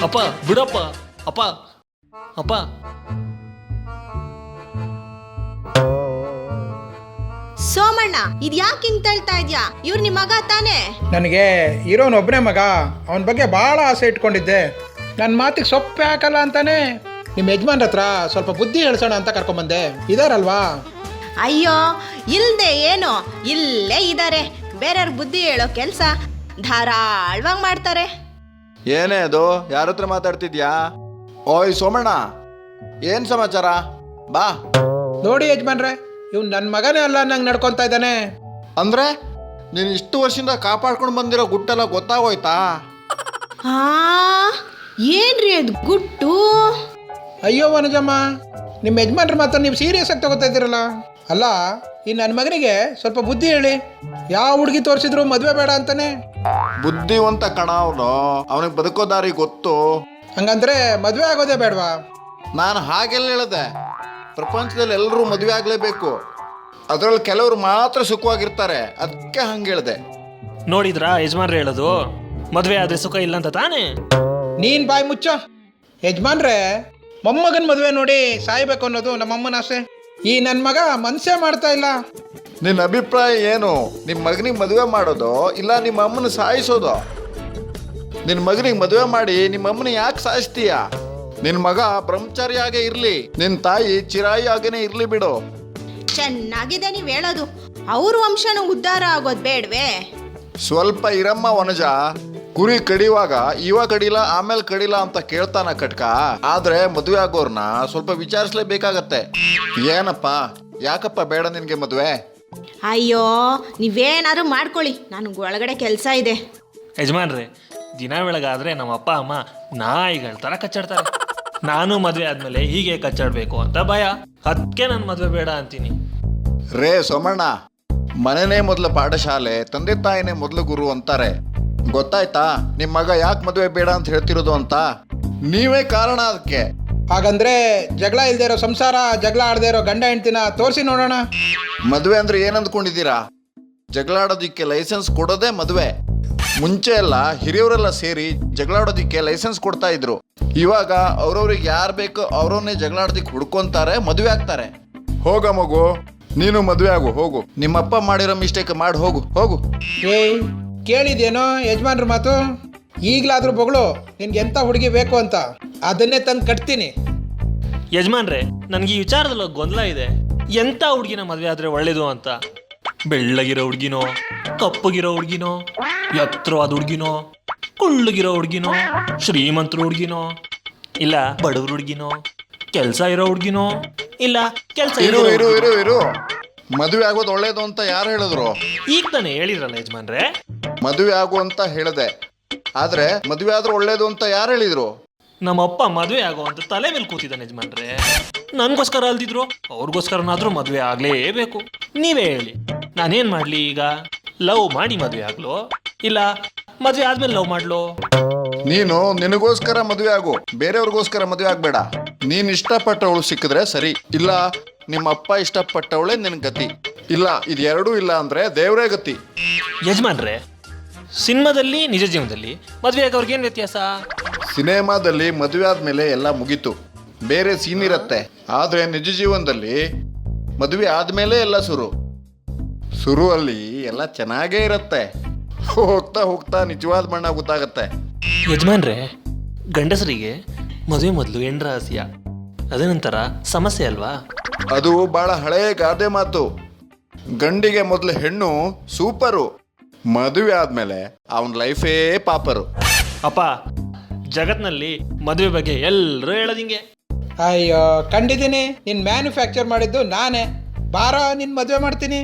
ಅಪ್ಪ ಬಿಡಪ್ಪ, ಅಪ್ಪ ಅಪ್ಪ. ಸೋಮಣ್ಣ, ಇದ್ ಯಾಕೆ ಹಿಂಗ್ ತಳ್ತಾ ಇದ್ಯಾ? ಇವ್ರು ನಿಮ್ ಮಗ ತಾನೇ? ನನಗೆ ಇರೋನೊಬ್ಬನೇ ಮಗ, ಅವನ ಬಗ್ಗೆ ಭಾಳ ಆಸೆ ಇಟ್ಕೊಂಡಿದ್ದೆ. ನನ್ನ ಮಾತಿಗೆ ಸೊಪ್ಪೆ ಹಾಕಲ್ಲ ಅಂತಾನೆ ನಿಮ್ಮ ಯಜಮಾನ್ರ ಹತ್ರ ಸ್ವಲ್ಪ ಬುದ್ಧಿ ಹೇಳ್ಸೋಣ ಅಂತ ಕರ್ಕೊಂಬಂದೆ. ಇದಾರಲ್ವಾ? ಅಯ್ಯೋ ಇಲ್ದೆ ಏನು, ಇಲ್ಲೇ ಇದಾರೆ. ಬೇರೆಯವ್ರ ಬುದ್ಧಿ ಹೇಳೋ ಕೆಲ್ಸ ಧಾರಾಳವಾಗಿ ಮಾಡ್ತಾರೆ. ಏನೇ ಅದು, ಯಾರ ಹತ್ರ ಮಾತಾಡ್ತಿದ್ಯಾ? ಓಯ್ ಸೋಮಣ್ಣ, ಏನ್ ಸಮಾಚಾರ? ಬಾ. ನೋಡಿ ಯಜಮಾನ್ರೆ, ಇವ್ನು ನನ್ನ ಮಗನೇ ಅಲ್ಲ ನಂಗೆ ನಡ್ಕೊತಾ ಇದ್ದಾನೆ. ಅಂದ್ರೆ ನೀನು ಇಷ್ಟು ವರ್ಷದಿಂದ ಕಾಪಾಡ್ಕೊಂಡು ಬಂದಿರೋ ಗುಟ್ಟೆಲ್ಲ ಗೊತ್ತಾಗೋಯ್ತಾ? ಹಾ, ಏನ್ರಿ ಅದು ಗುಟ್ಟು? ಅಯ್ಯೋ ವನಜಮ್ಮ, ನಿಮ್ಮ ಯಜಮಾನ್ರ ಮಾತ್ರ ನೀವು ಸೀರಿಯಸ್ ಆಗಿ ತಗೋತಾ ಇದ್ದೀರಲ್ಲ. ಅಲ್ಲ, ಈ ನನ್ನ ಮಗನಿಗೆ ಸ್ವಲ್ಪ ಬುದ್ಧಿ ಹೇಳಿ. ಯಾವ ಹುಡುಗಿ ತೋರಿಸಿದ್ರು ಮದುವೆ ಬೇಡ ಅಂತಾನೆ. ಬುದ್ಧಿವಂತ ಕಣ ಅವನು, ಅವನಿಗೆ ಬದುಕೋ ದಾರಿ ಗೊತ್ತು. ಹಂಗಂದ್ರೆ ಮದುವೆ ಆಗೋದೇ ಬೇಡವಾ? ನಾನು ಹಾಗೆಲ್ಲ ಹೇಳಿದೆ. ಪ್ರಪಂಚದಲ್ಲಿ ಎಲ್ಲರೂ ಮದುವೆ ಆಗಲೇಬೇಕು, ಅದರಲ್ಲಿ ಕೆಲವರು ಮಾತ್ರ ಸುಖವಾಗಿರ್ತಾರೆ, ಅದಕ್ಕೆ ಹಂಗೆ ಹೇಳಿದೆ. ನೋಡಿದ್ರಾ ಯಜಮಾನ್ರು ಹೇಳೋದು? ಮದುವೆ ಆದ್ರೆ ಸುಖ ಇಲ್ಲ ಅಂತ ತಾನೇ? ನೀನು ಬಾಯಿ ಮುಚ್ಚ ಯಜಮಾನ್ರೆ. ಮೊಮ್ಮಗನ ಮದುವೆ ನೋಡಿ ಸಾಯ್ಬೇಕು ಅನ್ನೋದು ನಮ್ಮಮ್ಮನ ಆಸೆ. ಈ ನನ್ನ ಮಗ ಮನಸ್ಸೇ ಮಾಡ್ತಾ ಇಲ್ಲ. ನಿನ್ನ ಅಭಿಪ್ರಾಯ ಏನು? ನಿಮ್ಮ ಮಗನಿಗೆ ಮದುವೆ ಮಾಡೋದು ಇಲ್ಲ ನಿಮ್ಮ ಅಮ್ಮನ ಸಾಯಿಸೋದು? ನಿನ್ನ ಮಗನಿಗೆ ಮದುವೆ ಮಾಡಿ ನಿಮ್ಮ ಅಮ್ಮನ ಯಾಕೆ ಸಾಯಿಸ್ತೀಯ? ನಿನ್ನ ಮಗ ಬ್ರಹ್ಮಚಾರಿಯಾಗೇ ಇರಲಿ, ನಿನ್ನ ತಾಯಿ ಚಿರಾಯಿಯಾಗೇನೆ ಇರಲಿ ಬಿಡು. ಚೆನ್ನಾಗಿದೆ ನೀವ್ ಹೇಳೋದು. ಅವ್ರ ವಂಶನೂ ಉದ್ಧಾರ ಆಗೋದ್ ಬೇಡ್ವೇ? ಸ್ವಲ್ಪ ಇರಮ್ಮ ವನಜ. ಕುರಿ ಕಡಿಯುವಾಗ ಇವ ಕಡಿಲ ಆಮೇಲೆ ಕಡಿಲ ಅಂತ ಕೇಳ್ತಾನ ಕಟ್ಕ. ಆದ್ರೆ ಮದುವೆ ಆಗೋರ್ನ ಸ್ವಲ್ಪ ವಿಚಾರಿಸ್ಲೇಬೇಕಾಗತ್ತೆ. ಏನಪ್ಪ, ಯಾಕಪ್ಪ ಬೇಡ ನಿನ್ಗೆ ಮದುವೆ? ಅಯ್ಯೋ ನೀವೇನಾದ್ರು ಮಾಡ್ಕೊಳ್ಳಿ, ನನಗೆ ಒಳಗಡೆ ಕೆಲಸ ಇದೆ. ಯಜಮಾನ್ರೆ, ದಿನ ಬೆಳಗಾದ್ರೆ ನಮ್ಮ ಅಪ್ಪ ಅಮ್ಮ ನಾಯಿಗಳ ಥರ ಕಚ್ಚಾಡ್ತಾರೆ. ನಾನು ಮದುವೆ ಆದ್ಮೇಲೆ ಹೀಗೆ ಕಚ್ಚಾಡ್ಬೇಕು ಅಂತ ಭಯ. ಅದಕ್ಕೆ ನಾನು ಮದುವೆ ಬೇಡ ಅಂತೀನಿ. ರೇ ಸೋಮಣ್ಣ, ಮನೆನೇ ಮೊದಲ ಪಾಠಶಾಲೆ, ತಂದೆ ತಾಯಿನೇ ಮೊದಲು ಗುರು ಅಂತಾರೆ. ಗೊತ್ತಾಯ್ತಾ ನಿಮ್ಮ ಮಗ ಯಾಕೆ ಮದುವೆ ಬೇಡ ಅಂತ ಹೇಳ್ತಿರೋದು ಅಂತ? ನೀವೇ ಕಾರಣ ಅದಕ್ಕೆ. ಹಾಗಂದ್ರೆ ಜಗಳ ಇಲ್ದೇ ಇರೋ ಸಂಸಾರ, ಜಗಳ ಆಡದೇ ಇರೋ ಗಂಡ ಹೆಂಡ್ತಿನ ತೋರಿಸಿ ನೋಡೋಣ. ಮದುವೆ ಅಂದ್ರೆ ಏನಂದ್ಕೊಂಡಿದ್ದೀರಾ? ಜಗಳಾಡೋದಿಕ್ಕೆ ಲೈಸೆನ್ಸ್ ಕೊಡೋದೇ ಮದುವೆ. ಮುಂಚೆ ಎಲ್ಲ ಹಿರಿಯವರೆಲ್ಲ ಸೇರಿ ಜಗಳಾಡೋದಿಕ್ಕೆ ಲೈಸೆನ್ಸ್ ಕೊಡ್ತಾ ಇದ್ರು. ಇವಾಗ ಅವ್ರವ್ರಿಗೆ ಯಾರು ಬೇಕೋ ಅವ್ರನ್ನೇ ಜಗಳಾಡೋದಿಕ್ಕೆ ಹುಡ್ಕೊಂತಾರೆ, ಮದುವೆ ಆಗ್ತಾರೆ. ಹೋಗ ಮಗು, ನೀನು ಮದುವೆ ಆಗು, ಹೋಗು. ನಿಮ್ಮಪ್ಪ ಮಾಡಿರೋ ಮಿಸ್ಟೇಕ್ ಮಾಡಿ ಹೋಗು, ಹೋಗು. ಏಯ್, ಕೇಳಿದೇನೋ ಯಜಮಾನ್ರ ಮಾತು? ಈಗಲಾದ್ರೂ ಬೊಗಳು ನಿನ್ಗೆ ಎಂಥ ಹುಡುಗಿ ಬೇಕು ಅಂತ, ಅದನ್ನೇ ತಂದು ಕಟ್ತೀನಿ. ಯಜಮಾನ್ರೆ, ನನಗೆ ಈ ವಿಚಾರದಲ್ಲಿ ಗೊಂದಲ ಇದೆ. ಎಂಥ ಹುಡುಗಿನ ಮದುವೆ ಆದ್ರೆ ಒಳ್ಳೇದು ಅಂತ? ಬೆಳ್ಳಗಿರೋ ಹುಡುಗಿನೋ, ಕಪ್ಪಗಿರೋ ಹುಡುಗಿನೋ, ಎತ್ತರವಾದ ಹುಡುಗಿನೋ, ಕುಳ್ಳಗಿರೋ ಹುಡುಗಿನೋ, ಶ್ರೀಮಂತರ ಹುಡುಗಿನೋ, ಇಲ್ಲ ಬಡವ್ರ ಹುಡುಗಿನೋ, ಕೆಲಸ ಇರೋ ಹುಡುಗಿನೋ, ಇಲ್ಲ ಕೆಲಸ ಇರು ಇರು ಇರು ಇರು ಮದುವೆ ಆಗೋದು ಒಳ್ಳೇದು ಅಂತ ಯಾರು ಹೇಳಿದ್ರು? ಈಗ ತಾನೇ ಹೇಳಿದ್ರಲ್ಲ ಯಜಮಾನ್ರೆ. ಮದುವೆ ಆಗು ಅಂತ ಹೇಳಿದೆ, ಆದ್ರೆ ಮದುವೆ ಆದ್ರೂ ಒಳ್ಳೇದು ಅಂತ ಯಾರು ಹೇಳಿದ್ರು? ನಮ್ಮಪ್ಪ ಮದುವೆ ಆಗೋ ಅಂತ ತಲೆ ಮೇಲೆ ಕೂತಿದ್ದಾನೆ ಯಜಮಾನ್ರೆ. ನನ್ಗೋಸ್ಕರ ಅಲ್ದಿದ್ರು ಅವ್ರಿಗೋಸ್ಕರನಾದ್ರೂ ಮದುವೆ ಆಗ್ಲೇಬೇಕು. ನೀವೇ ಹೇಳಿ, ನಾನೇನ್ ಮಾಡ್ಲಿ ಈಗ? ಲವ್ ಮಾಡಿ ಮದುವೆ ಆಗ್ಲೋ, ಇಲ್ಲ ಮದುವೆ ಆದ್ಮೇಲೆ ಲವ್ ಮಾಡ್ಲೋ? ನೀನು ನಿನಗೋಸ್ಕರ ಮದುವೆ ಆಗು, ಬೇರೆಯವ್ರಿಗೋಸ್ಕರ ಮದುವೆ ಆಗ್ಬೇಡ. ನೀನ್ ಇಷ್ಟಪಟ್ಟವಳು ಸಿಕ್ಕಿದ್ರೆ ಸರಿ, ಇಲ್ಲ ನಿಮ್ಮ ಅಪ್ಪ ಇಷ್ಟಪಟ್ಟವಳೇ ನಿನ್ ಗತಿ. ಇಲ್ಲ ಇದೆರಡೂ ಇಲ್ಲ ಅಂದ್ರೆ ದೇವ್ರೇ ಗತಿ. ಯಜಮಾನ್ರೆ, ಸಿನಿಮಾದಲ್ಲಿ ನಿಜ ಜೀವನದಲ್ಲಿ ಮದುವೆ ಆಗೋರ್ಗೆ ಏನ್ ವ್ಯತ್ಯಾಸ? ಸಿನಿಮಾದಲ್ಲಿ ಮದುವೆ ಆದ್ಮೇಲೆ ಎಲ್ಲ ಮುಗೀತು, ಬೇರೆ ಸೀನ್ ಇರತ್ತೆ. ಆದ್ರೆ ನಿಜ ಜೀವನದಲ್ಲಿ ಮದುವೆ ಆದ್ಮೇಲೆ ಎಲ್ಲ ಶುರು ಅಲ್ಲಿ ಎಲ್ಲ ಚೆನ್ನಾಗೇ ಇರತ್ತೆ. ಹೋಗ್ತಾ ಹೋಗ್ತಾ ನಿಜವಾದ ಬಣ್ಣ ಗೊತ್ತಾಗತ್ತೆ. ಯಜಮಾನ್ರೆ, ಗಂಡಸರಿಗೆ ಮದುವೆ ಮೊದಲು ಹೆಣ್ಣು ರಹಸ್ಯ, ಅದ ನಂತರ ಸಮಸ್ಯೆ ಅಲ್ವಾ? ಅದು ಬಹಳ ಹಳೆಯ ಗಾದೆ ಮಾತು. ಗಂಡಿಗೆ ಮೊದಲು ಹೆಣ್ಣು ಸೂಪರು, ಮದುವೆ ಆದ್ಮೇಲೆ ಅವನ ಲೈಫೇ ಪಾಪರು. ಅಪ್ಪ, ಜಗತ್ನಲ್ಲಿ ಮದುವೆ ಬಗ್ಗೆ ಎಲ್ಲರೂ ಹೇಳೋದಿಂಗೆ. ಅಯ್ಯೋ ಕಂಡಿದ್ದೀನಿ, ನಿನ್ನ ಮ್ಯಾನುಫ್ಯಾಕ್ಚರ್ ಮಾಡಿದ್ದು ನಾನೇ. ಬಾರೋ, ನಿನ್ನ ಮದುವೆ ಮಾಡ್ತೀನಿ.